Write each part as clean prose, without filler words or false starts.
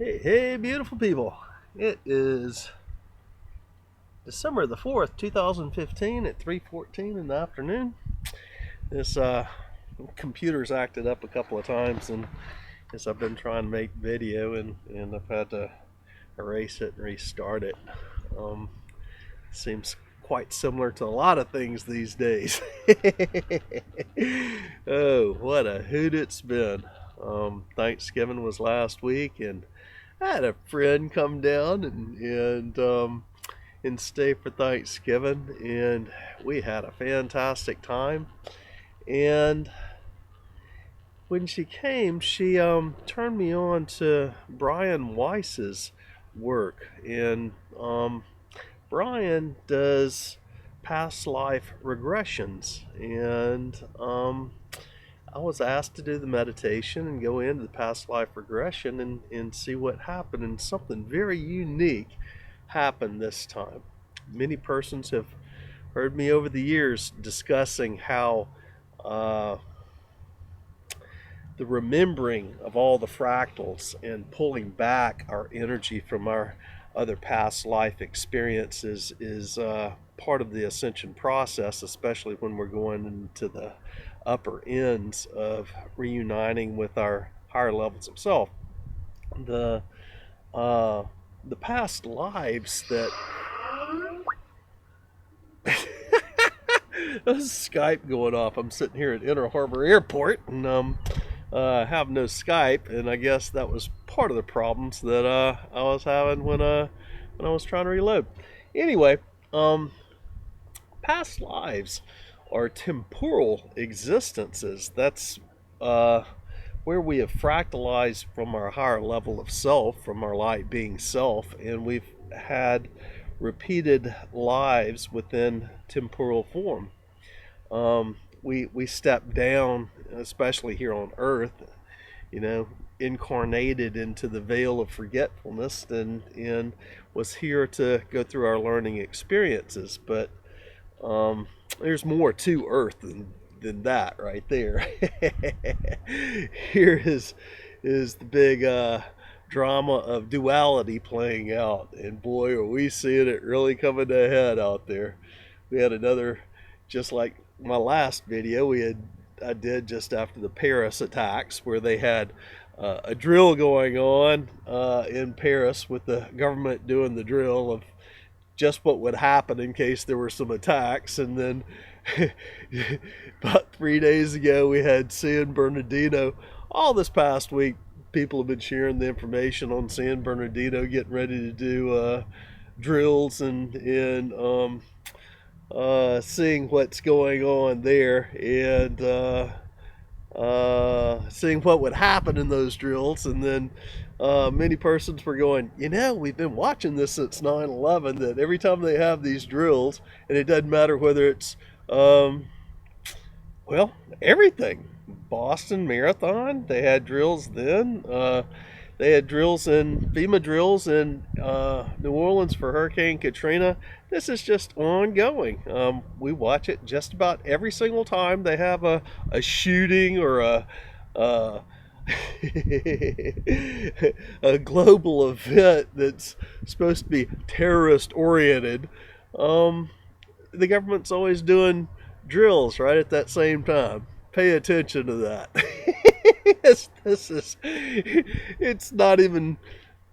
Hey, beautiful people. It is December the 4th, 2015 at 3:14 in the afternoon. This computer's acted up a couple of times, and as I've been trying to make video, and I've had to erase it and restart it. Um, Seems quite similar to a lot of things these days. Oh, what a hoot it's been. Thanksgiving was last week, and I had a friend come down and stay for Thanksgiving, and we had a fantastic time. And when she came, she turned me on to Brian Weiss's work, and Brian does past life regressions, and I was asked to do the meditation and go into the past life regression and see what happened, and something very unique happened this time. Many persons have heard me over the years discussing how uh, the remembering of all the fractals and pulling back our energy from our other past life experiences is part of the ascension process, especially when we're going into the upper ends of reuniting with our higher levels of self. The uh, the past lives that there's Skype going off. I'm sitting here at Inner Harbor Airport, and have no Skype, and I guess that was part of the problems that I was having when I was trying to reload. Anyway, um, past lives are temporal existences. That's uh, where we have fractalized from our higher level of self, from our light being self, and we've had repeated lives within temporal form. We step down, especially here on Earth, you know, incarnated into the veil of forgetfulness, and was here to go through our learning experiences. But there's more to Earth than that right there. Here is the big drama of duality playing out, and boy, are we seeing it really coming to a head out there. We had another, just like my last video I did just after the Paris attacks, where they had a drill going on in Paris, with the government doing the drill of just what would happen in case there were some attacks. And then about 3 days ago, we had San Bernardino. All this past week, people have been sharing the information on San Bernardino getting ready to do drills, and seeing what's going on there, and seeing what would happen in those drills. And then many persons were going, we've been watching this since 9/11, that every time they have these drills, and it doesn't matter whether it's, well, everything. Boston Marathon, they had drills then. They had drills in FEMA drills in New Orleans for Hurricane Katrina. This is just ongoing. We watch it just about every single time they have a shooting or a a global event that's supposed to be terrorist oriented. The government's always doing drills right at that same time. Pay attention to that. It's not even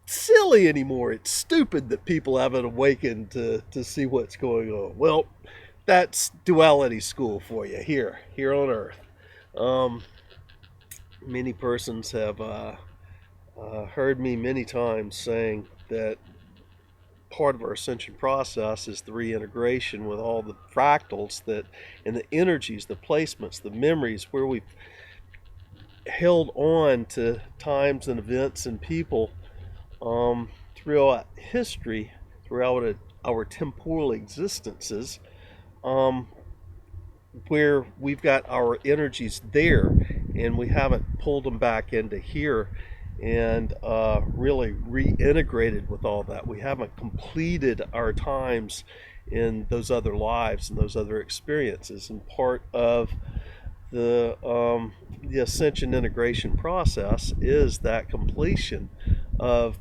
silly anymore. It's stupid that people haven't awakened to see what's going on. Well, that's duality school for you here on Earth. Many persons have heard me many times saying that part of our ascension process is the reintegration with all the fractals that, and the energies, the placements, the memories, where we've held on to times and events and people throughout history, throughout our temporal existences, where we've got our energies there, and we haven't pulled them back into here and really reintegrated with all that. We haven't completed our times in those other lives and those other experiences. And part of the ascension integration process is that completion of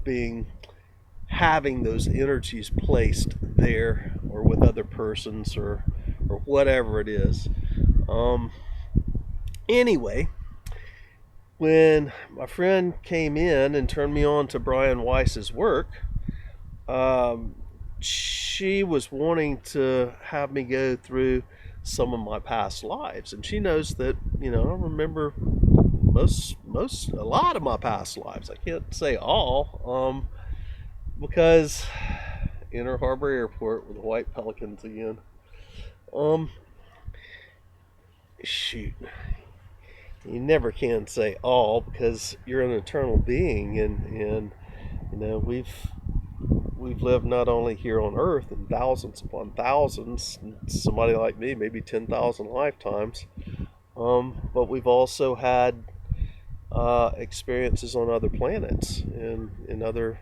having those energies placed there or with other persons or whatever it is. Um, anyway, when my friend came in and turned me on to Brian Weiss's work, um, she was wanting to have me go through some of my past lives, and she knows that I remember a lot of my past lives. I can't say all, because Inner Harbor Airport with the white pelicans again. Um, Shoot, you never can say all because you're an eternal being, and we've lived not only here on earth in thousands upon thousands, somebody like me maybe 10,000 lifetimes, but we've also had experiences on other planets and in other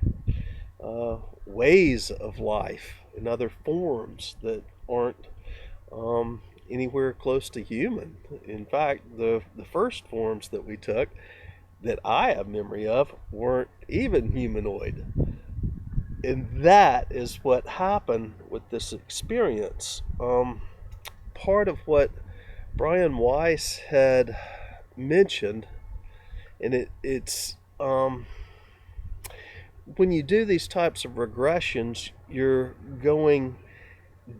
ways of life, in other forms that aren't anywhere close to human. In fact, the first forms that we took that I have memory of weren't even humanoid. And that is what happened with this experience. Part of what Brian Weiss had mentioned, and it's when you do these types of regressions, you're going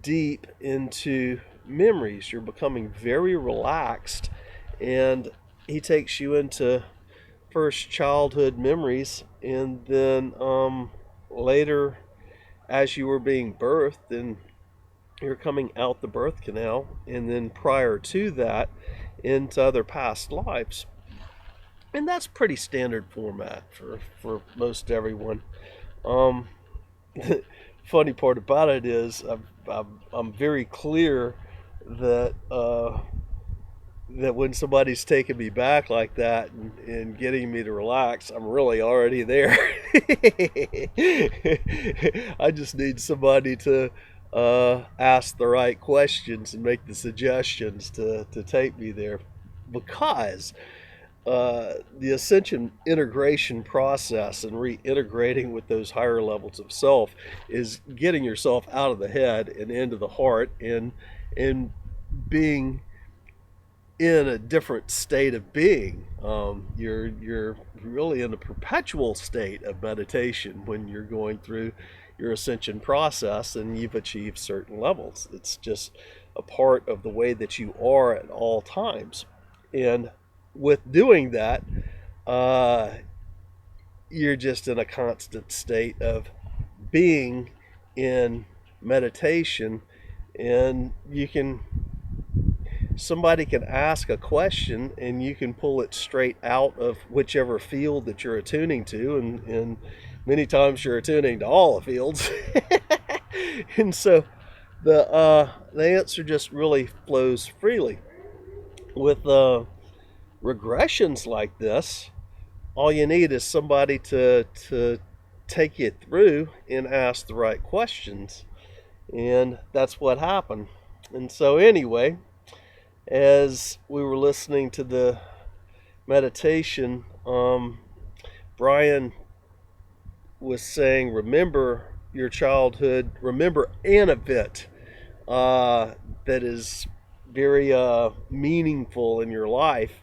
deep into memories. You're becoming very relaxed, and he takes you into first childhood memories, and then later, as you were being birthed, and you're coming out the birth canal, and then prior to that, into other past lives. And that's pretty standard format for most everyone. Um, Funny part about it is I'm very clear that that when somebody's taking me back like that and getting me to relax, I'm really already there. I just need somebody to ask the right questions and make the suggestions to take me there, because the ascension integration process and reintegrating with those higher levels of self is getting yourself out of the head and into the heart, and being in a different state of being. You're really in a perpetual state of meditation when you're going through your ascension process and you've achieved certain levels. It's just a part of the way that you are at all times. And with doing that, you're just in a constant state of being in meditation, and somebody can ask a question and you can pull it straight out of whichever field that you're attuning to, and many times you're attuning to all the fields. And so the answer just really flows freely. With regressions like this, all you need is somebody to take you through and ask the right questions, and that's what happened. And so anyway, as we were listening to the meditation, Brian was saying, remember your childhood, remember an event that is very meaningful in your life.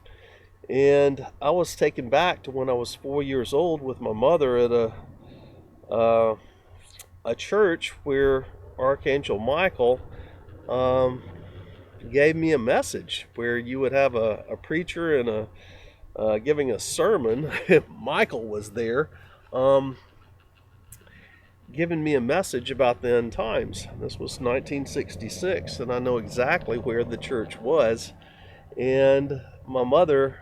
And I was taken back to when I was 4 years old with my mother at a church where Archangel Michael gave me a message, where you would have a preacher and giving a sermon. Michael was there, giving me a message about the end times. This was 1966, and I know exactly where the church was. And my mother,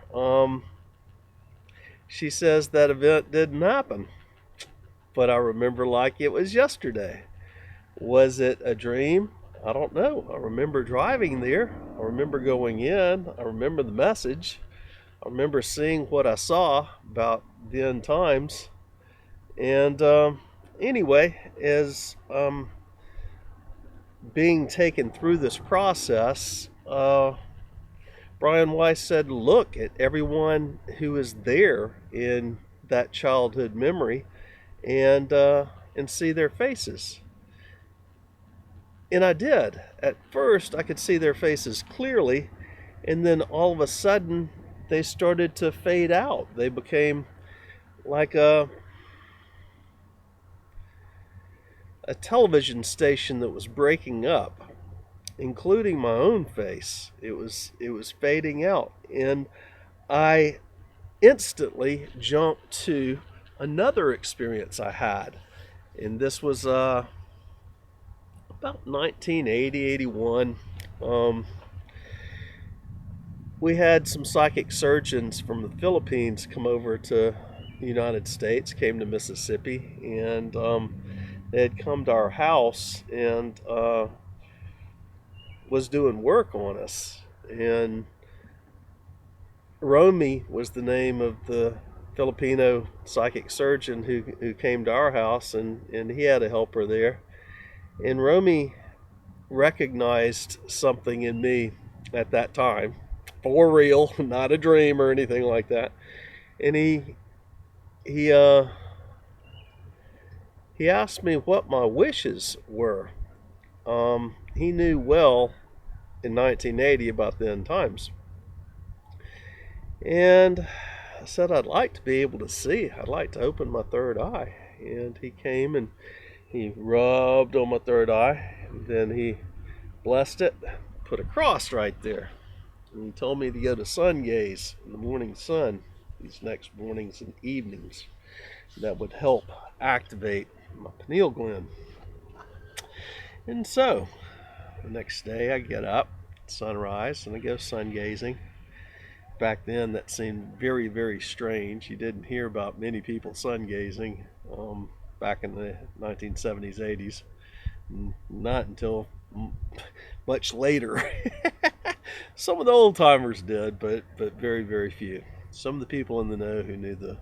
she says that event didn't happen, but I remember like it was yesterday. Was it a dream? I don't know. I remember driving there. I remember going in. I remember the message. I remember seeing what I saw about the end times. And anyway, as being taken through this process, Brian Weiss said, look at everyone who is there in that childhood memory and see their faces. And I did. At first, I could see their faces clearly, and then all of a sudden, they started to fade out. They became like a television station that was breaking up, including my own face. It was fading out, and I instantly jumped to another experience I had, and this was about 1980, 81. We had some psychic surgeons from the Philippines come over to the United States, came to Mississippi, and they had come to our house and was doing work on us. And Romy was the name of the Filipino psychic surgeon who came to our house, and he had a helper there. And Romy recognized something in me at that time, for real, not a dream or anything like that. And he he asked me what my wishes were. He knew well in 1980 about the end times, and I said I'd like to be able to see. I'd like to open my third eye. And he came and he rubbed on my third eye, and then he blessed it, put a cross right there. And he told me to go to sun gaze in the morning sun these next mornings and evenings. That would help activate my pineal gland. And so, the next day I get up, sunrise, and I go sun gazing. Back then that seemed very, very strange. You didn't hear about many people sun gazing back in the 1970s, 80s. Not until much later. Some of the old timers did, but very, very few. Some of the people in the know who knew the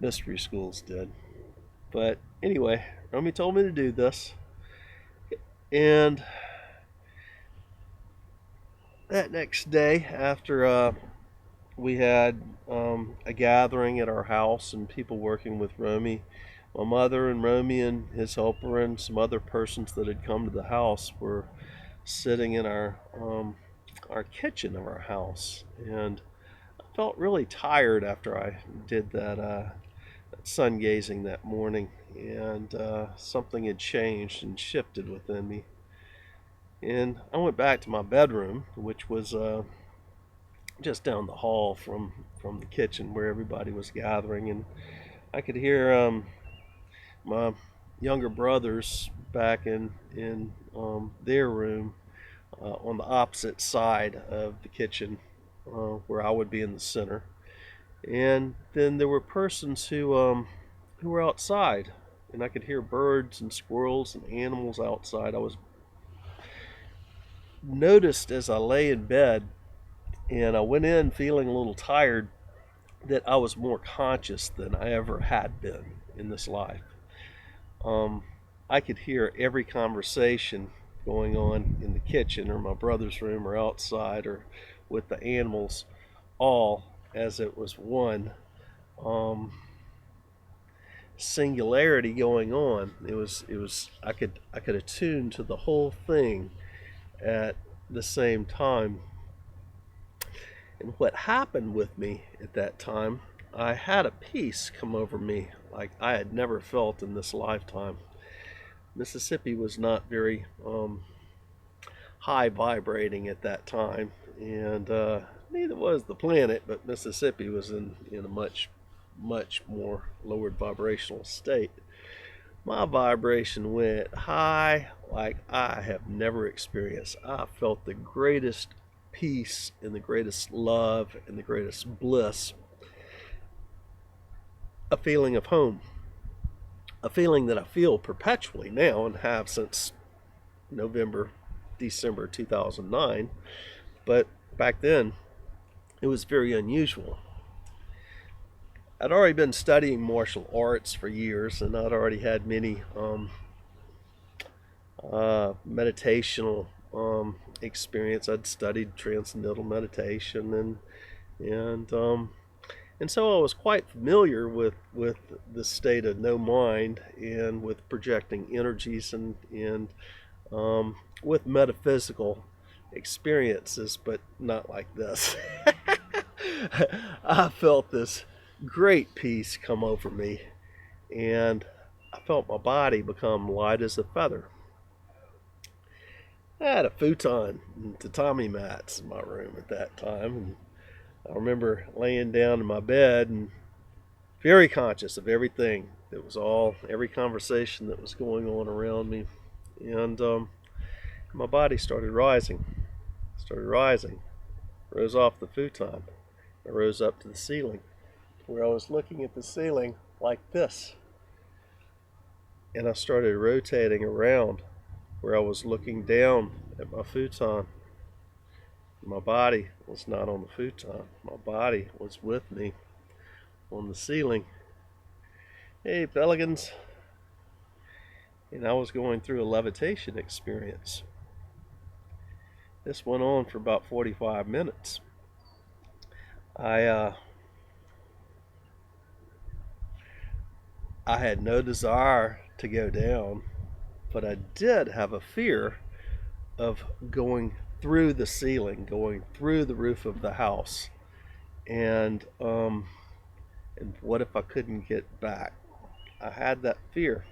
mystery schools did. But anyway, Romy told me to do this. And that next day, after we had a gathering at our house and people working with Romy, my mother and Romy and his helper and some other persons that had come to the house were sitting in our kitchen of our house, and I felt really tired after I did that sun gazing that morning, and something had changed and shifted within me. And I went back to my bedroom, which was just down the hall from the kitchen where everybody was gathering, and I could hear my younger brothers back in their room on the opposite side of the kitchen, where I would be in the center. And then there were persons who were outside, and I could hear birds and squirrels and animals outside. I was noticed as I lay in bed, and I went in feeling a little tired, that I was more conscious than I ever had been in this life. I could hear every conversation going on in the kitchen or my brother's room or outside or with the animals, all as it was one singularity going on. It was I could attune to the whole thing at the same time. And what happened with me at that time, I had a peace come over me like I had never felt in this lifetime. Mississippi was not very high vibrating at that time, and neither was the planet, but Mississippi was in a much more lowered vibrational state. My vibration went high like I have never experienced. I felt the greatest peace and the greatest love and the greatest bliss, a feeling of home, a feeling that I feel perpetually now and have since December 2009. But back then it was very unusual. I'd already been studying martial arts for years, and I'd already had many meditational experience. I'd studied transcendental meditation, and And so I was quite familiar with the state of no mind and with projecting energies and with metaphysical experiences, but not like this. I felt this great peace come over me, and I felt my body become light as a feather. I had a futon and tatami mats in my room at that time, and I remember laying down in my bed and very conscious of everything that was every conversation that was going on around me. And my body started rising, rose off the futon. I rose up to the ceiling, where I was looking at the ceiling like this. And I started rotating around where I was looking down at my futon. My body was not on the futon. My body was with me on the ceiling. Hey, Pelicans. And I was going through a levitation experience. This went on for about 45 minutes. I had no desire to go down, but I did have a fear of going through the ceiling, going through the roof of the house, and what if I couldn't get back? I had that fear,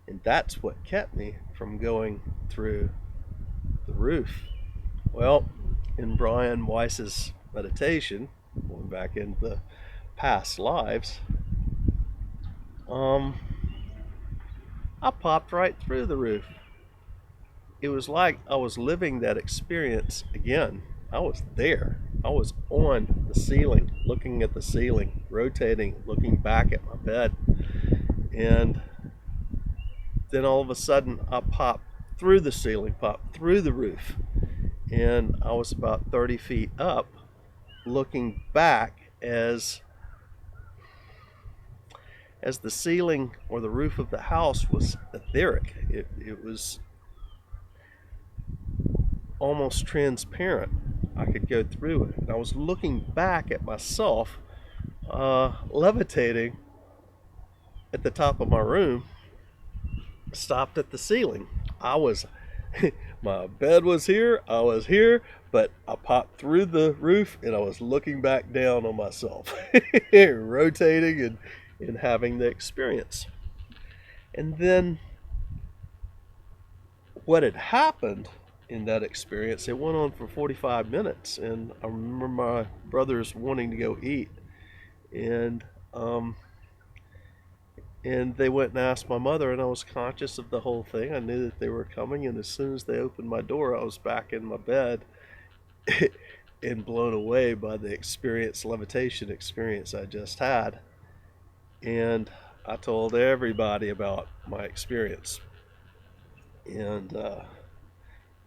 and that's what kept me from going through the roof. Well, in Brian Weiss's meditation, going back into the past lives, I popped right through the roof. It was like I was living that experience again. I was there. I was on the ceiling, looking at the ceiling, rotating, looking back at my bed. And then all of a sudden, I popped through the ceiling, popped through the roof. And I was about 30 feet up, looking back as the ceiling or the roof of the house was etheric. It was almost transparent. I could go through it. And I was looking back at myself, levitating at the top of my room, stopped at the ceiling. My bed was here, I was here, but I popped through the roof and I was looking back down on myself, rotating and having the experience. And then what had happened in that experience, it went on for 45 minutes, and I remember my brothers wanting to go eat, and they went and asked my mother, and I was conscious of the whole thing. I knew that they were coming, and as soon as they opened my door, I was back in my bed and blown away by the levitation experience I just had. And I told everybody about my experience. And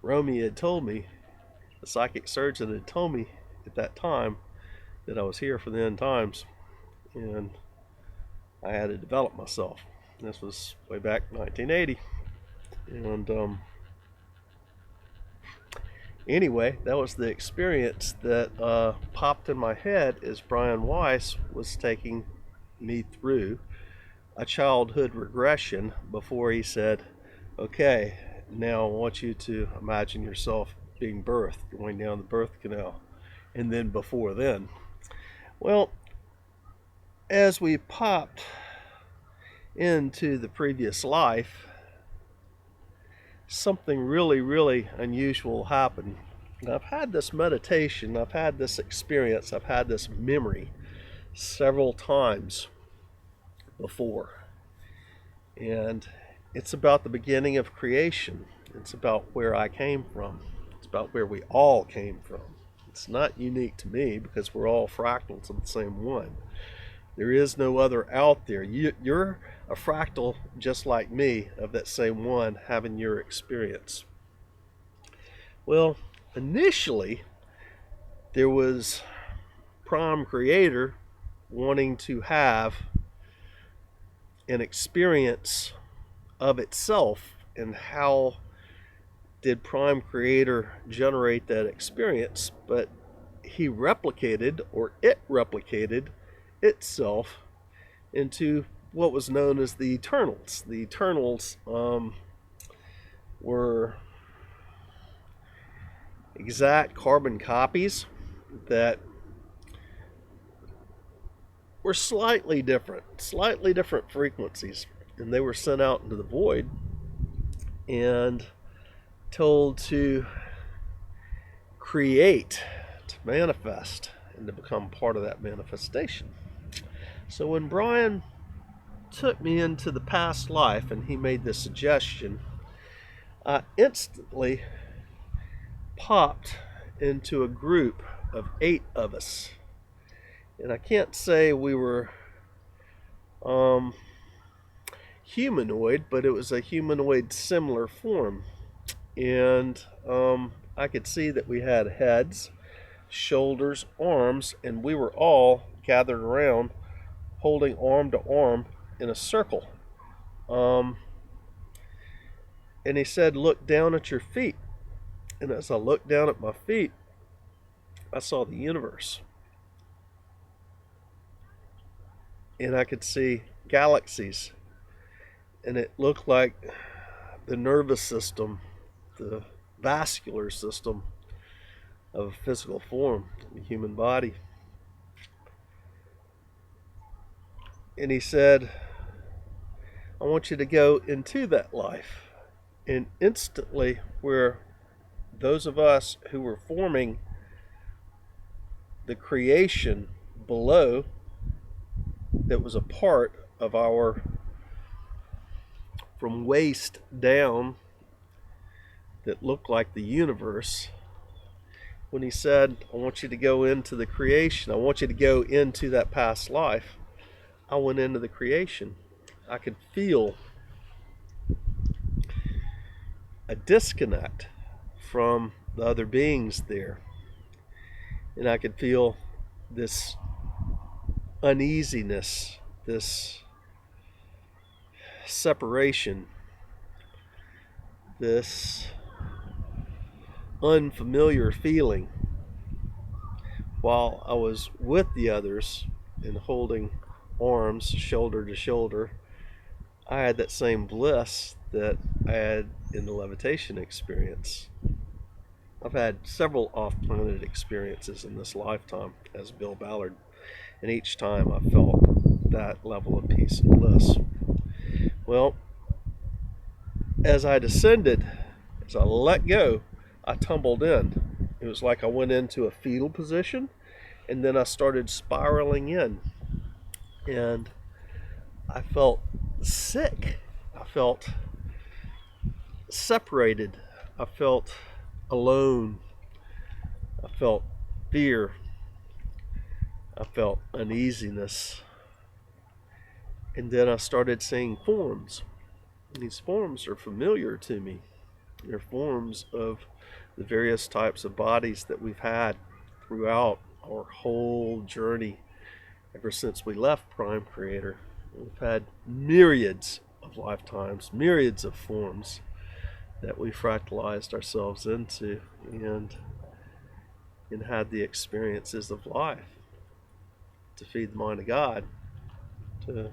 Romy had told me, the psychic surgeon had told me at that time that I was here for the end times, and I had to develop myself. This was way back in 1980. And anyway, that was the experience that popped in my head as Brian Weiss was taking me through a childhood regression before he said, okay, now I want you to imagine yourself being birthed, going down the birth canal, and then before then. Well, as we popped into the previous life, something really, really unusual happened. And I've had this meditation, I've had this experience, I've had this memory several times before. And it's about the beginning of creation. It's about where I came from. It's about where we all came from. It's not unique to me because we're all fractals of the same one. There is no other out there. You're a fractal just like me of that same one having your experience. Well, initially, there was Prime Creator wanting to have an experience of itself, and how did Prime Creator generate that experience? But he replicated, or it replicated itself into what was known as the Eternals. The Eternals were exact carbon copies that were slightly different frequencies, and they were sent out into the void and told to create, to manifest, and to become part of that manifestation. So when Brian took me into the past life and he made this suggestion, I instantly popped into a group of 8 of us. And I can't say we were humanoid, but it was a humanoid similar form. And I could see that we had heads, shoulders, arms, and we were all gathered around holding arm to arm in a circle. And he said, look down at your feet. And as I looked down at my feet, I saw the universe. And I could see galaxies. And it looked like the nervous system, the vascular system of a physical form, the human body. And he said, I want you to go into that life. And instantly, where those of us who were forming the creation below, that was a part of our, from waist down, that looked like the universe. When he said, I want you to go into the creation, I want you to go into that past life, I went into the creation. I could feel a disconnect from the other beings there. And I could feel this uneasiness, this separation, this unfamiliar feeling. While I was with the others and holding arms shoulder to shoulder, I had that same bliss that I had in the levitation experience. I've had several off-planet experiences in this lifetime as Bill Ballard, and each time I felt that level of peace and bliss. Well, as I descended, as I let go, I tumbled in. It was like I went into a fetal position, and then I started spiraling in. And I felt sick. I felt separated. I felt alone. I felt fear. I felt uneasiness. And then I started seeing forms. And these forms are familiar to me. They're forms of the various types of bodies that we've had throughout our whole journey ever since we left Prime Creator. We've had myriads of lifetimes, myriads of forms that we fractalized ourselves into and had the experiences of life to feed the mind of God, to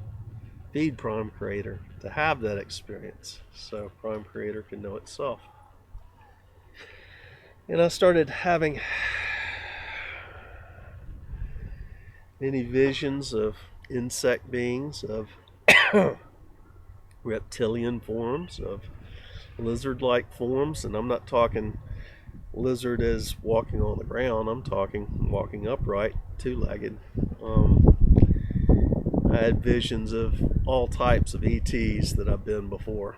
feed Prime Creator, to have that experience so Prime Creator can know itself. And I started having many visions of insect beings, of reptilian forms, of lizard-like forms, and I'm not talking lizard as walking on the ground, I'm talking walking upright, two-legged. I had visions of all types of ETs that I've been before.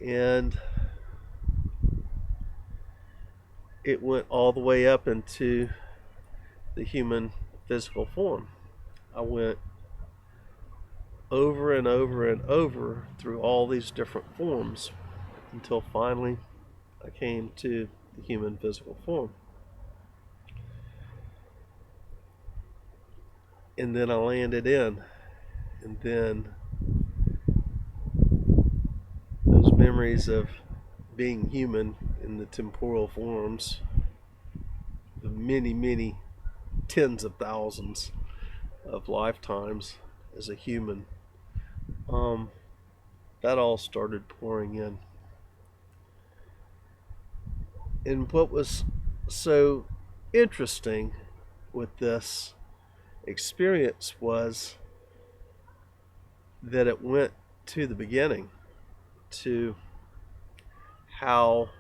And it went all the way up into the human physical form. I went over and over and over through all these different forms until finally I came to the human physical form. And then I landed in, and then those memories of being human in the temporal forms the many tens of thousands of lifetimes as a human, that all started pouring in. And what was so interesting with this experience was that it went to the beginning, to how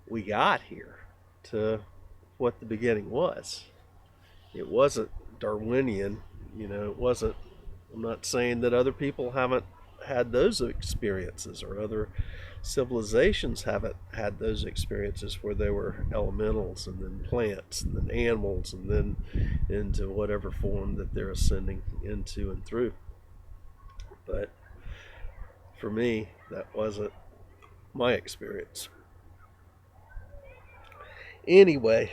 we got here, to what the beginning was. It wasn't Darwinian, it wasn't. I'm not saying that other people haven't had those experiences, or other civilizations haven't had those experiences where they were elementals and then plants and then animals and then into whatever form that they're ascending into and through. But for me, that wasn't my experience. Anyway,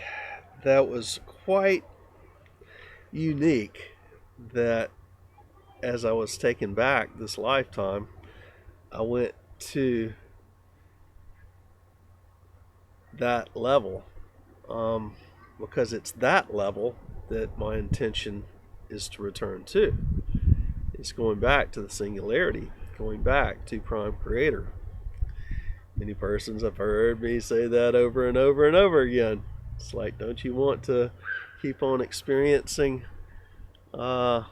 that was quite unique, that as I was taken back this lifetime, I went to that level, because it's that level that my intention is to return to. It's going back to the singularity, going back to Prime Creator. Many persons have heard me say that over and over and over again. It's like, don't you want to keep on experiencing what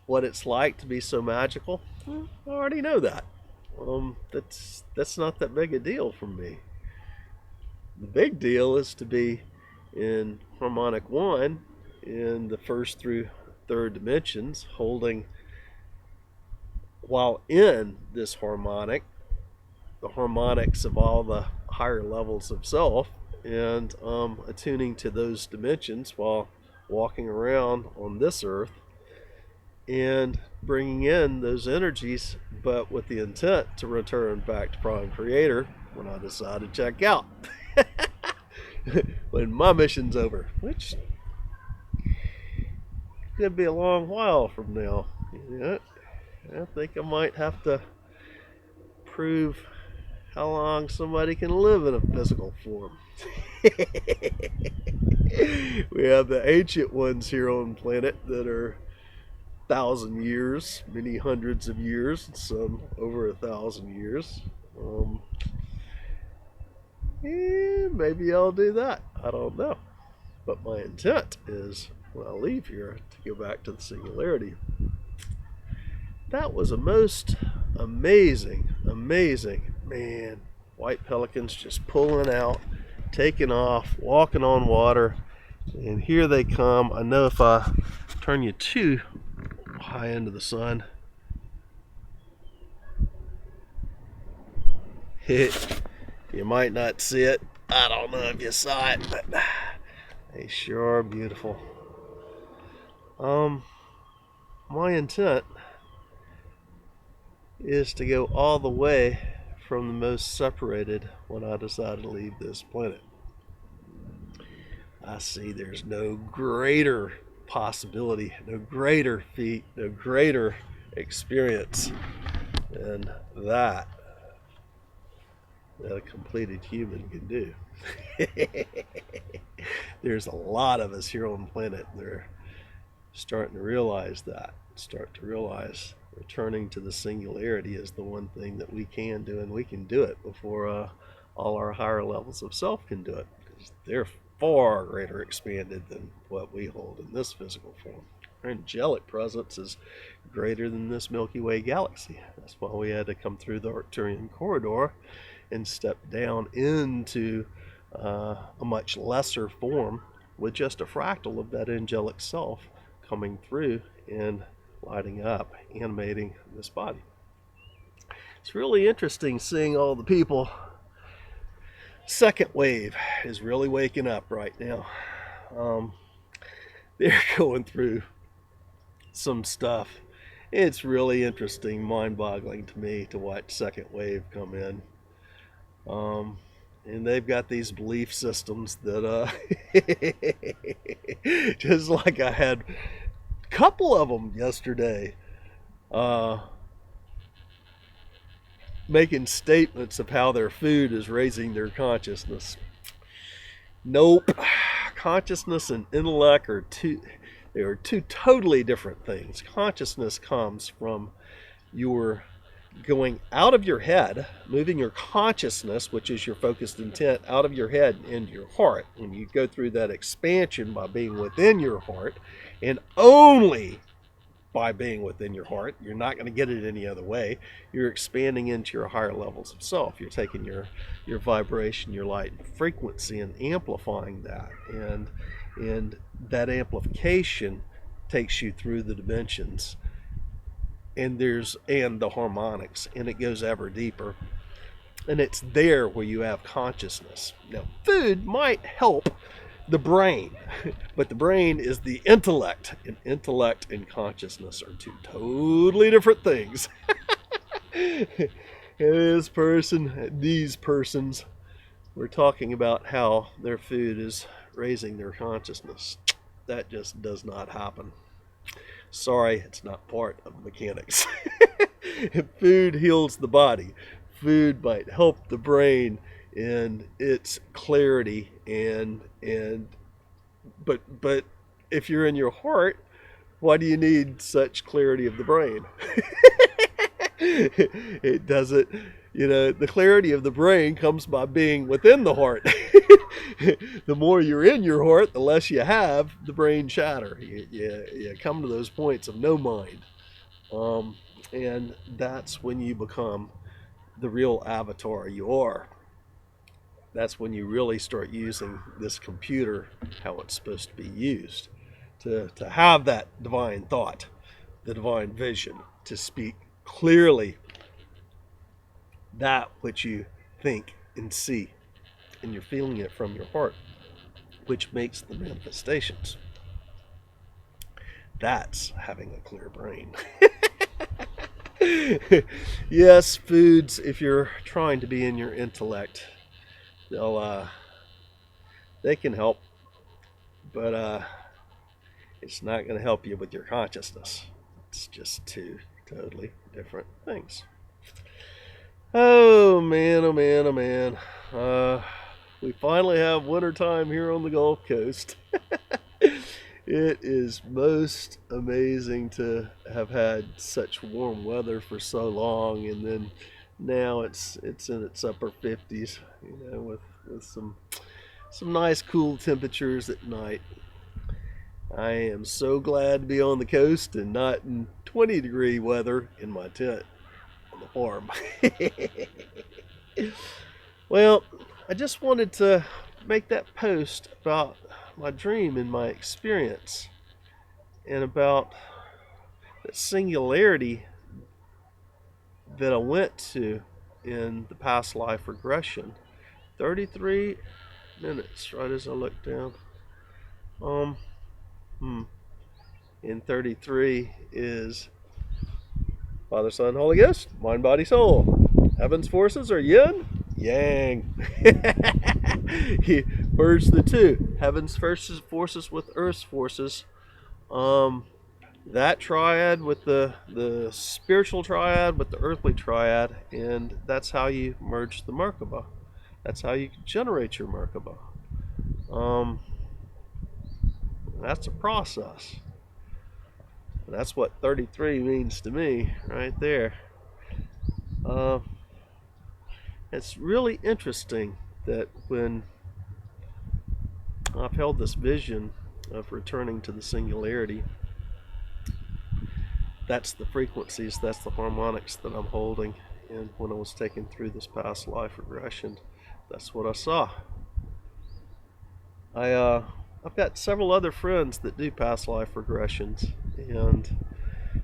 it's like to be so magical? Well, I already know that. That's not that big a deal for me. The big deal is to be in harmonic one, in the first through third dimensions, holding, while in this harmonic, the harmonics of all the higher levels of self, and attuning to those dimensions while walking around on this earth, and bringing in those energies, but with the intent to return back to Prime Creator when I decide to check out. When my mission's over, which could be a long while from now. I think I might have to prove how long somebody can live in a physical form. We have the ancient ones here on the planet that are 1,000 years, many hundreds of years, some over 1,000 years. Maybe I'll do that. I don't know. But my intent is, when I leave here, to go back to the singularity. That was a most amazing, man. White pelicans just pulling out, taking off, walking on water, and here they come. I know if I turn you too high into the sun, you might not see it. I don't know if you saw it, but they sure are beautiful. My intent is to go all the way from the most separated when I decide to leave this planet. I see there's no greater possibility, no greater feat, no greater experience than that a completed human can do. There's a lot of us here on the planet that are starting to realize that, start to realize returning to the singularity is the one thing that we can do, and we can do it before all our higher levels of self can do it, because they're far greater expanded than what we hold in this physical form. Our angelic presence is greater than this Milky Way galaxy. That's why we had to come through the Arcturian corridor and step down into a much lesser form with just a fractal of that angelic self coming through and lighting up, animating this body. It's really interesting seeing all the people. Second wave is really waking up right now. They're going through some stuff. It's really interesting, mind-boggling to me to watch second wave come in. And they've got these belief systems that just like I had a couple of them yesterday, making statements of how their food is raising their consciousness. Nope. Consciousness and intellect are two totally different things. Consciousness comes from your going out of your head, moving your consciousness, which is your focused intent, out of your head and into your heart. When you go through that expansion by being within your heart, and only by being within your heart, you're not going to get it any other way. You're expanding into your higher levels of self. You're taking your vibration, your light and frequency, and amplifying that. And that amplification takes you through the dimensions and the harmonics, and it goes ever deeper, and it's there where you have consciousness. Now food might help the brain, but the brain is the intellect, and intellect and consciousness are two totally different things. These persons were talking about how their food is raising their consciousness. That just does not happen. Sorry, it's not part of mechanics. Food heals the body. Food might help the brain in its clarity but if you're in your heart, why do you need such clarity of the brain? It doesn't, the clarity of the brain comes by being within the heart. The more you're in your heart, the less you have the brain chatter. You come to those points of no mind. And that's when you become the real avatar you are. That's when you really start using this computer how it's supposed to be used. To have that divine thought, the divine vision, to speak clearly that which you think and see, and you're feeling it from your heart, which makes the manifestations. That's having a clear brain. Yes, foods, if you're trying to be in your intellect, they can help, but it's not going to help you with your consciousness. It's just two totally different things. Oh man, oh man, oh man. We finally have winter time here on the Gulf Coast. It is most amazing to have had such warm weather for so long, and then now it's in its upper 50s, with some nice cool temperatures at night. I am so glad to be on the coast and not in 20-degree weather in my tent on the farm. Well, I just wanted to make that post about my dream and my experience, and about that singularity that I went to in the past life regression. 33 minutes, right as I look down. And 33 is Father, Son, Holy Ghost, mind, body, soul. Heaven's forces are yin, yang. He merged the two. Heaven's forces with Earth's forces. That triad with the spiritual triad with the earthly triad, and that's how you merge the Merkaba. That's how you generate your Merkaba. That's a process. And that's what 33 means to me, right there. It's really interesting that when I've held this vision of returning to the singularity, that's the frequencies, that's the harmonics that I'm holding. And when I was taken through this past life regression, that's what I saw. I've got several other friends that do past life regressions, and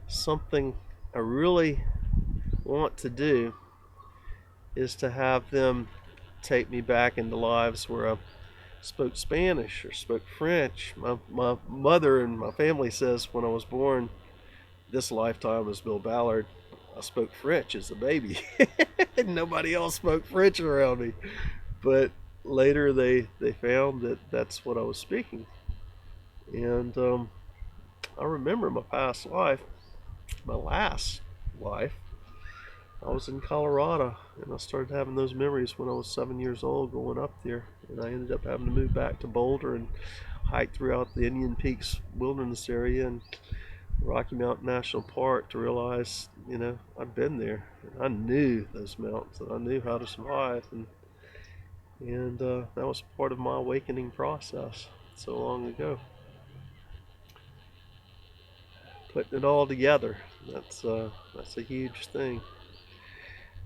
something I really want to do is to have them take me back into lives where I spoke Spanish or spoke French. My mother and my family says when I was born this lifetime as Bill Ballard, I spoke French as a baby. Nobody else spoke French around me. But later they found that that's what I was speaking. And I remember my past life, my last life, I was in Colorado, and I started having those memories when I was 7 years old going up there. And I ended up having to move back to Boulder and hike throughout the Indian Peaks wilderness area and Rocky Mountain National Park to realize, I'd been there. I knew those mountains, and I knew how to survive. And that was part of my awakening process so long ago. Putting it all together, that's a huge thing.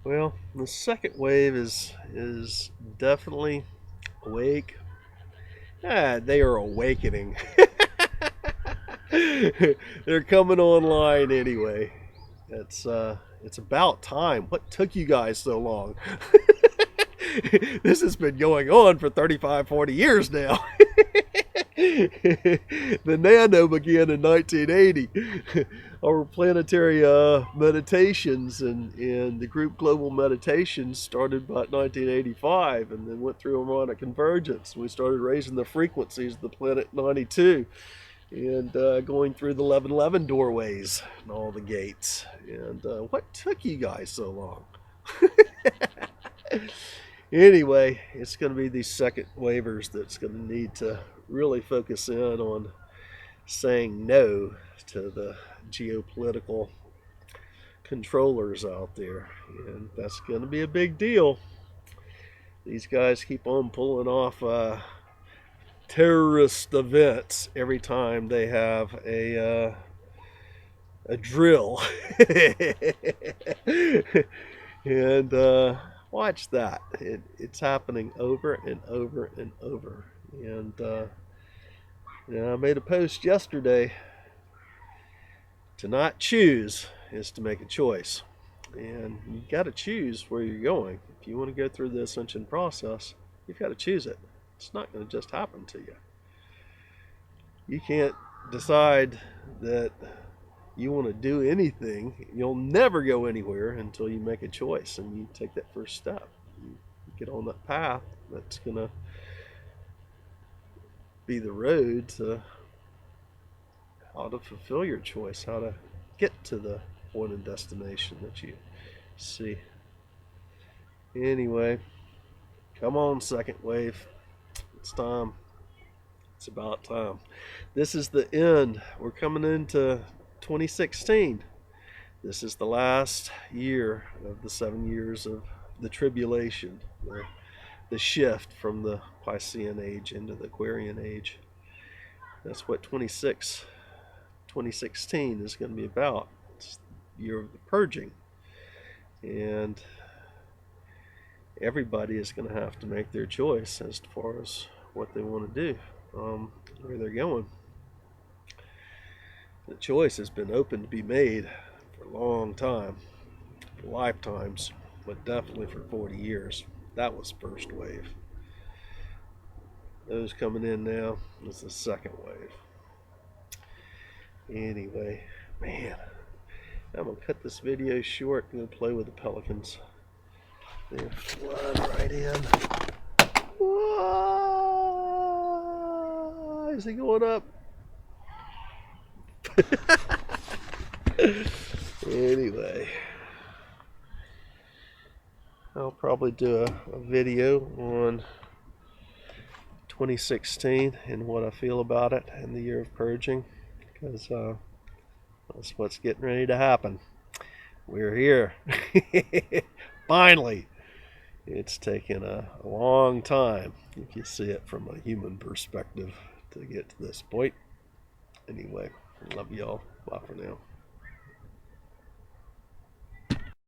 Well, the second wave is definitely awake. They are awakening. They're coming online anyway. It's about time. What took you guys so long? This has been going on for 35, 40 years now. The nano began in 1980. Our planetary meditations and the group global meditations started about 1985 and then went through harmonic convergence. We started raising the frequencies of the planet 92 and going through the 1111 doorways and all the gates. And what took you guys so long? Anyway, it's going to be these second wavers that's going to need to really focus in on saying no to the geopolitical controllers out there. And that's going to be a big deal. These guys keep on pulling off terrorist events every time they have a drill. And watch that. It's happening over and over and over. And I made a post yesterday. To not choose is to make a choice. And you got to choose where you're going. If you want to go through the ascension process, you've got to choose it. It's not going to just happen to you. You can't decide that you want to do anything. You'll never go anywhere until you make a choice and you take that first step. You get on that path that's going to be the road to how to fulfill your choice, how to get to the point and destination that you see. Anyway, come on, second wave. It's time. It's about time. This is the end. We're coming into 2016. This is the last year of the 7 years of the tribulation, the shift from the Piscean age into the Aquarian age. That's what 2016 is going to be about. It's the year of the purging. And everybody is going to have to make their choice as far as what they want to do, where they're going. The choice has been open to be made for a long time, for lifetimes, but definitely for 40 years. That was first wave. Those coming in now is the second wave. Anyway, man, I'm going to cut this video short and go play with the pelicans. They're flying right in. Whoa! Is he going up? Anyway, I'll probably do a video on 2016 and what I feel about it and the year of purging, because that's what's getting ready to happen. We're here. Finally. It's taken a long time, if you see it from a human perspective, to get to this point. Anyway, love y'all. Bye for now.